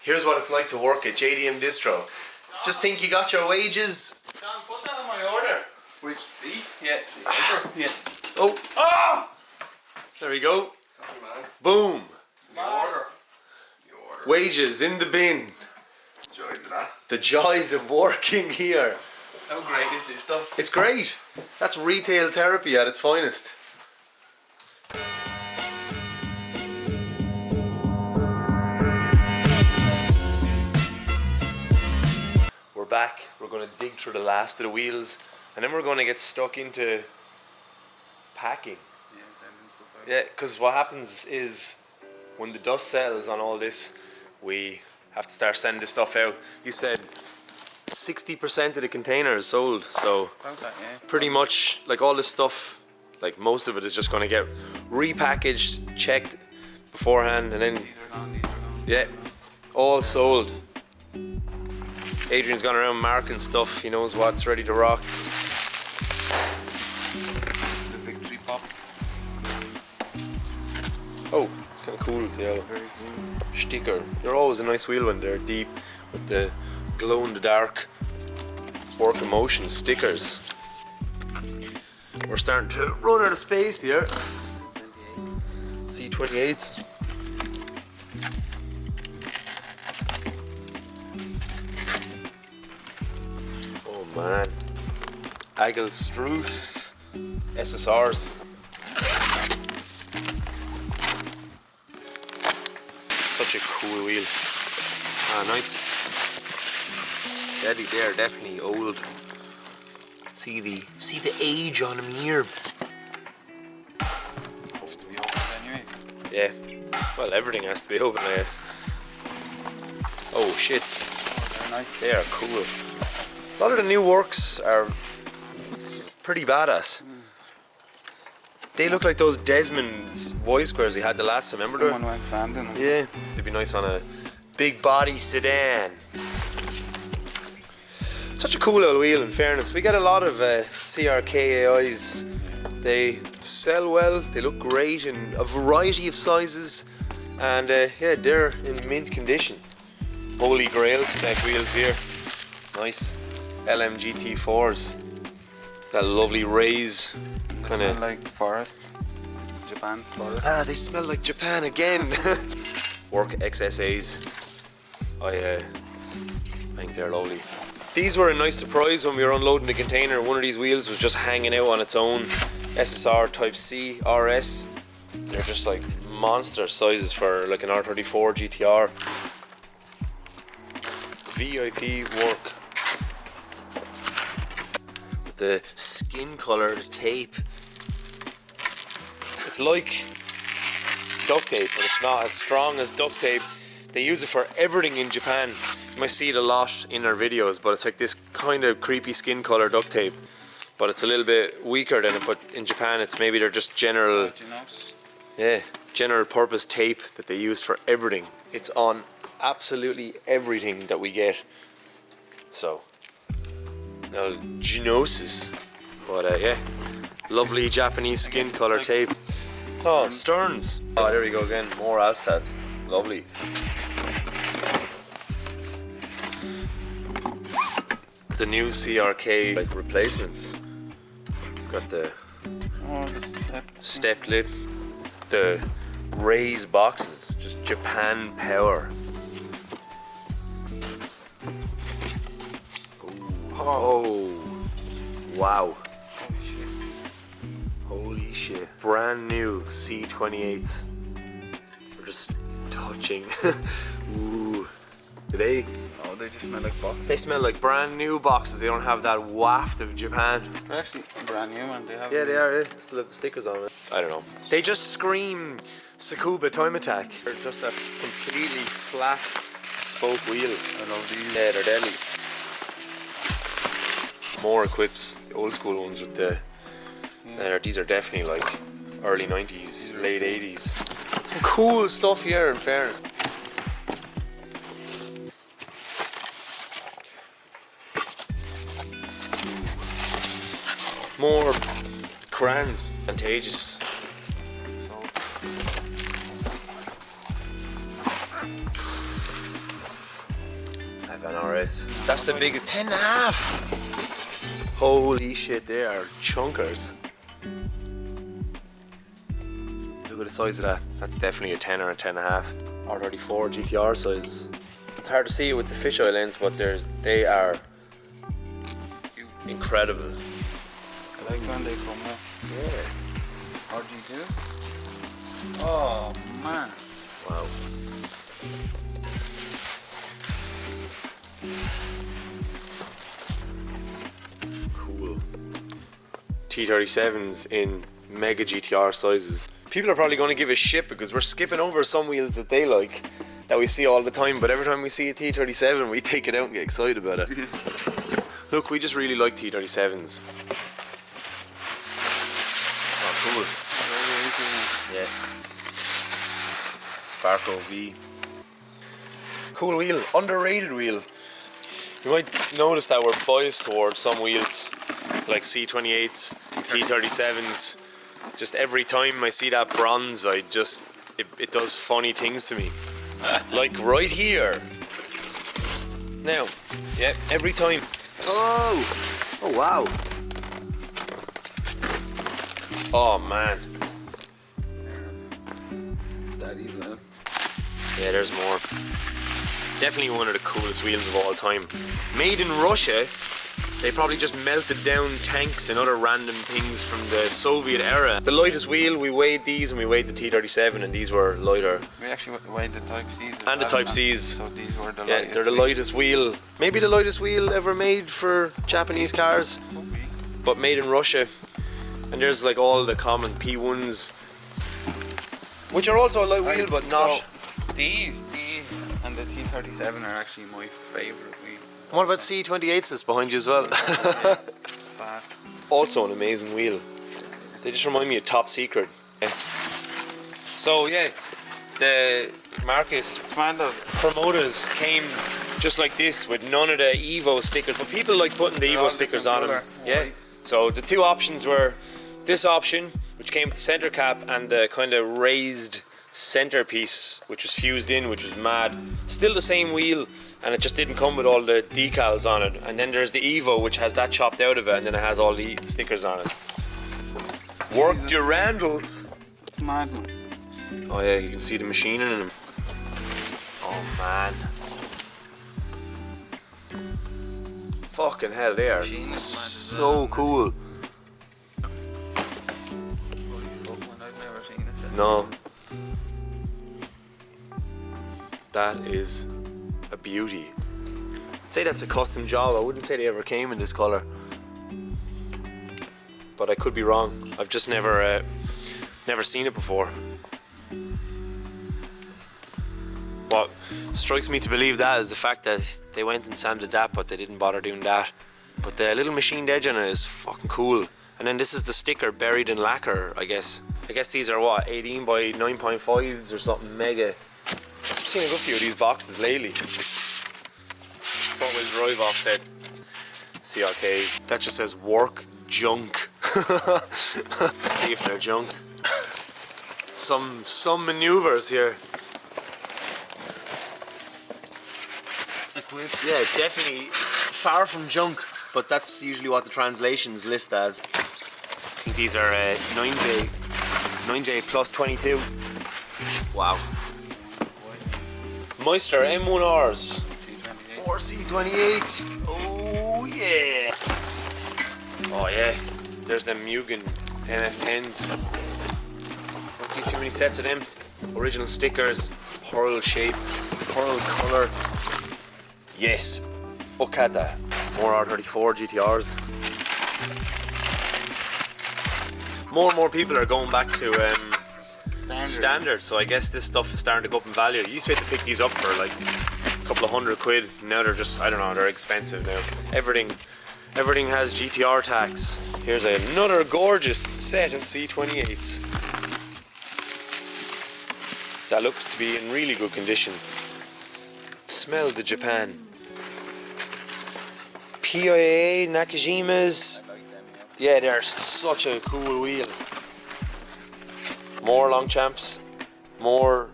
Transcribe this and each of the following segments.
Here's what it's like to work at JDMDistro. Just think you got your wages. John, put that on my order. Which, see? Yeah. Yeah. Oh! Oh! There we go. Boom! The order. Wages in the bin. Joys of that. The joys of working here. How great is this stuff? It's great. That's retail therapy at its finest. We're back. We're going to dig through the last of the wheels, and then we're going to get stuck into packing. Yeah, because what happens is when the dust settles on all this, we have to start sending this stuff out. You said 60% of the container is sold, so pretty much like all this stuff, like most of it is just going to get repackaged, checked beforehand, and then yeah, all sold. Adrian's gone around marking stuff. He knows what's ready to rock. The victory pop. Oh, it's kind of cool with the sticker. They're always a nice wheel when they're deep with the glow in the dark work emotion stickers. We're starting to run out of space here. C28s. Oh man. Agelstruce SSRs. Such a cool wheel. Ah, nice. Steady there, definitely old. See the age on him here. To be open anyway. Yeah. Well, everything has to be open, I guess. Oh shit. Oh, they're nice. They are cool. A lot of the new works are pretty badass. They look like those Desmond Y squares we had the last time, remember? Someone went fan in them. Yeah, they'd be nice on a big body sedan. Such a cool old wheel, in fairness. We get a lot of CRK AIs. They sell well, they look great in a variety of sizes, and yeah, they're in mint condition. Holy Grail spec wheels here. Nice LMGT4s. That lovely raise. Kind of like forest. Japan forest. Ah, they smell like Japan again. Work XSAs. I think they're lovely. These were a nice surprise when we were unloading the container. One of these wheels was just hanging out on its own. SSR Type C RS. They're just like monster sizes for like an R34 GTR. VIP work. With the skin colored tape. It's like duct tape, but it's not as strong as duct tape. They use it for everything in Japan. You might see it a lot in our videos, but it's like this kind of creepy skin color duct tape. But it's a little bit weaker than it, but in Japan it's maybe they're just general, yeah, general purpose tape that they use for everything. It's on absolutely everything that we get. So, now Genosis. But yeah, lovely Japanese skin color tape. Oh, Stearns. Oh, there we go again. More Alstads. Lovely. The new CRK like replacements. Got the step lip, the raised boxes, just Japan power. Oh, wow. Holy shit. Brand new C28s. We're just touching. Ooh. Do they? Oh, they just smell like boxes. They smell like brand new boxes. They don't have that waft of Japan. They're actually brand new, and they have. Yeah, they are. Still have the stickers on it. I don't know. They just scream Tsukuba Time Attack. They're just a completely flat spoke wheel. I love these. Yeah, they're deadly. More equips, the old school ones with the. These are definitely like early 90s, late 80s. Some cool stuff here, in fairness. More crayons, advantageous. 11 RS. That's the biggest, 10.5. Holy shit, they are chunkers. Look at the size of that. That's definitely a 10 or a 10.5. R34 GTR size. It's hard to see it with the fisheye lens, but they are incredible. I like when they come up. Yeah. RG2. Oh man. Wow. Cool. T37s in mega GTR sizes. People are probably going to give a shit because we're skipping over some wheels that they like, that we see all the time, but every time we see a T37 we take it out and get excited about it. Look, we just really like T37s. Oh, cool. Yeah. Sparko V. Cool wheel, underrated wheel. You might notice that we're biased towards some wheels like C28s, T37s. Just every time I see that bronze, it does funny things to me. Like right here. Now, yeah, every time. Oh wow. Oh man. That is man. Yeah, there's more. Definitely one of the coolest wheels of all time. Made in Russia. They probably just melted down tanks and other random things from the Soviet era. The lightest wheel, we weighed these and we weighed the T37 and these were lighter. We actually weighed the Type C's. And the Type C's. So these were the yeah, lightest. they're the lightest wheel. Maybe the lightest wheel ever made for Japanese cars. But made in Russia. And there's like all the common P1s. Which are also a light wheel but not... So these and the T37 are actually my favourite wheel. And what about C28s that's behind you as well? Fast. Also an amazing wheel. They just remind me of Top Secret. Yeah. So yeah, the Marcus promoters came just like this with none of the Evo stickers, but people like putting the Evo stickers on them. Yeah. So the two options were this option, which came with the center cap and the kind of raised centerpiece, which was fused in, which was mad. Still the same wheel. And it just didn't come with all the decals on it. And then there's the Evo, which has that chopped out of it, and then it has all the stickers on it. Work Durandals. It's mad, man. Oh yeah, you can see the machining in them. Oh man. Fucking hell, they are so cool. Holy fuck, man, I've never seen it. No. That is a beauty. I'd say that's a custom job. I wouldn't say they ever came in this colour, but I could be wrong. I've just never seen it before. What strikes me to believe that is the fact that they went and sanded that, but they didn't bother doing that. But the little machined edge on it is fucking cool. And then this is the sticker buried in lacquer, I guess. I guess these are what, 18 by 9.5s or something mega. I've seen a good few of these boxes lately. Front wheel drive offset CRKs. That just says work junk. See if they're junk. Some maneuvers here. Yeah, definitely far from junk, but that's usually what the translations list as. I think these are 9J plus 22. Wow. Meister M1Rs. 4C28s. Oh yeah. Oh yeah. There's them Mugen MF10s. Don't see too many sets of them. Original stickers, pearl shape, pearl colour. Yes. Okada. More R34 GTRs. More and more people are going back to standard, so I guess this stuff is starting to go up in value. You used to be able to pick these up for like a couple of £100. Now they're just, I don't know, they're expensive now. Everything has GTR tax. Here's another gorgeous set of C28s that look to be in really good condition. Smell the Japan. PIA Nakajimas. Yeah, they're such a cool wheel. More Longchamps, more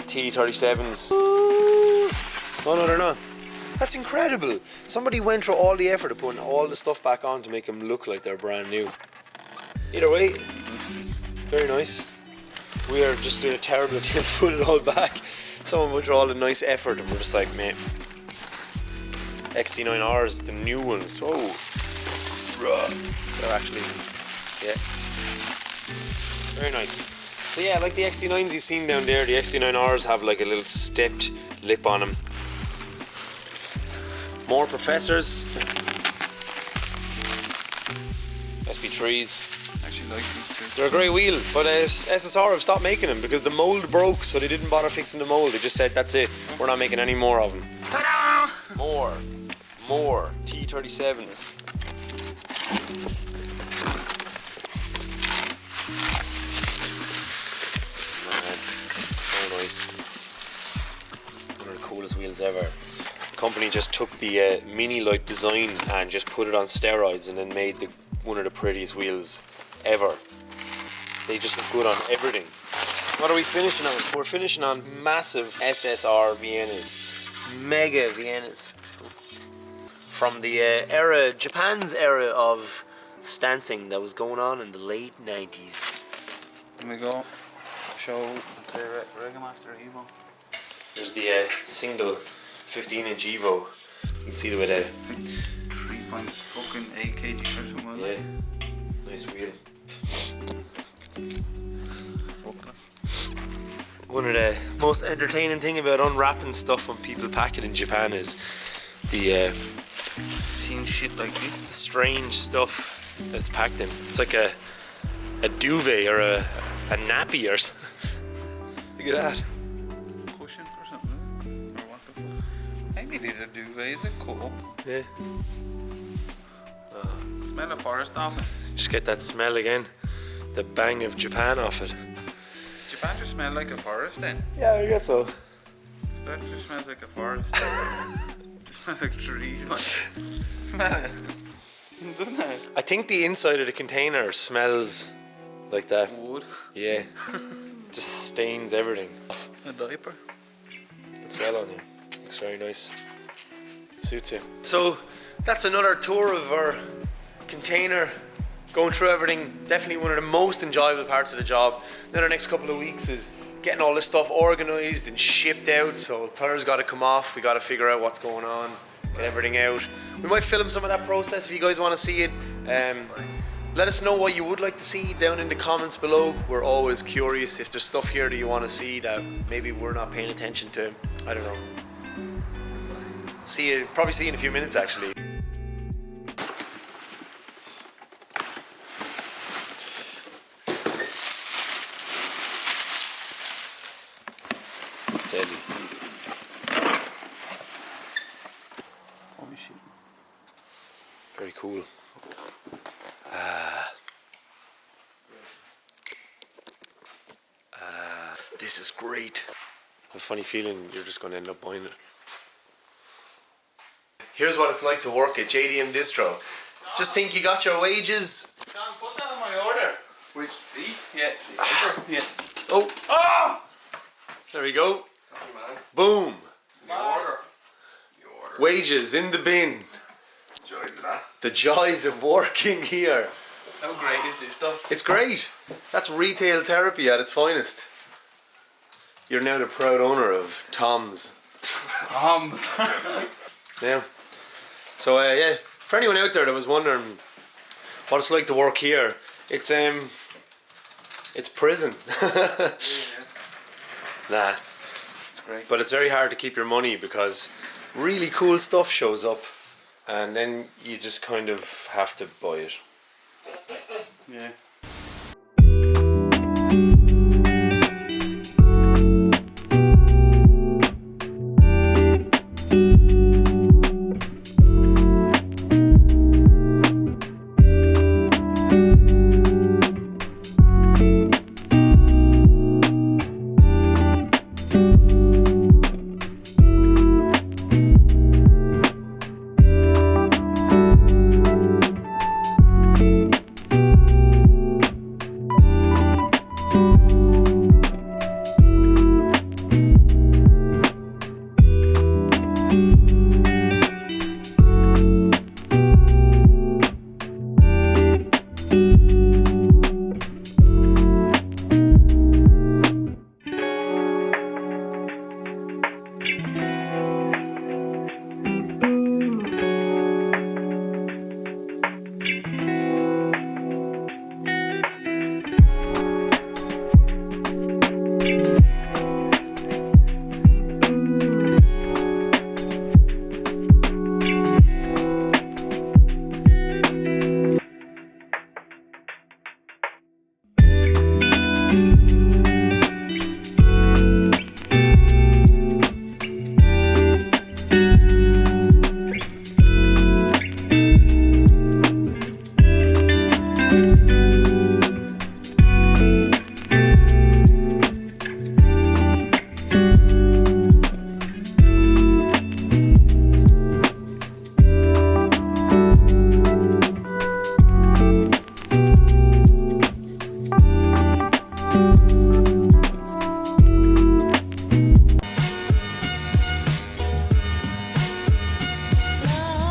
T37s. Oh no, they're not. That's incredible. Somebody went through all the effort of putting all the stuff back on to make them look like they're brand new. Either way, very nice. We are just doing a terrible attempt to put it all back. Someone went through all the nice effort and we're just like, mate, XT9Rs, the new ones. Oh, they're actually, yeah, very nice. So yeah, like the XT9s you've seen down there, the XT9Rs have like a little stepped lip on them. More professors. SP3s. I actually like these two. They're a great wheel, but SSR have stopped making them because the mold broke, so they didn't bother fixing the mold. They just said, that's it, we're not making any more of them. Ta-da! More T37s. Man, so nice. One of the coolest wheels ever. The company just took the Mini Light design and just put it on steroids and then made one of the prettiest wheels ever. They just look good on everything. What are we finishing on? We're finishing on massive SSR Viennas. Mega Viennas. From the era, Japan's era of stancing that was going on in the late 90s. Here we go. Show the Regamaster Evo. There's the single 15-inch Evo. You can see the way the 3.8 kg or something like that. Yeah, nice wheel. One of the most entertaining thing about unwrapping stuff when people pack it in Japan is the Seen shit like this. the strange stuff that it's packed in. It's like a duvet or a nappy or something. Look at that. Cushion for something. Or what the fuck? Maybe these are duvets. Is it cool? Yeah. Smell the forest off it. Just get that smell again. The bang of Japan off it. Does Japan just smell like a forest then? Yeah, I guess so. That just smells like a forest. It just smells like trees, man. Smell it. Doesn't it? I think the inside of the container smells like that. Wood. Yeah. Just stains everything. A diaper. Good smell on you. Looks very nice. Suits you. So that's another tour of our container. Going through everything. Definitely one of the most enjoyable parts of the job. Then our next couple of weeks is getting all this stuff organised and shipped out. So tires got to come off. We got to figure out what's going on. Get everything out. We might film some of that process if you guys want to see it. Let us know what you would like to see down in the comments below. We're always curious if there's stuff here that you want to see that maybe we're not paying attention to. I don't know. Probably see you in a few minutes actually. Deadly. Holy shit. Very cool. This is great. I have a funny feeling you're just going to end up buying it. Here's what it's like to work at JDMDistro. Just think you got your wages. John, put that on my order. Which, see? Yeah, see. Yeah. Oh, Ah! there we go. Man. Boom. The order. The order. Wages in the bin. Joys of that. The joys of working here. How great is this stuff? It's great. That's retail therapy at its finest. You're now the proud owner of Tom's. Tom's. Yeah. So yeah, for anyone out there that was wondering what it's like to work here, it's prison. Nah. It's great. But it's very hard to keep your money because really cool stuff shows up and then you just kind of have to buy it. Yeah.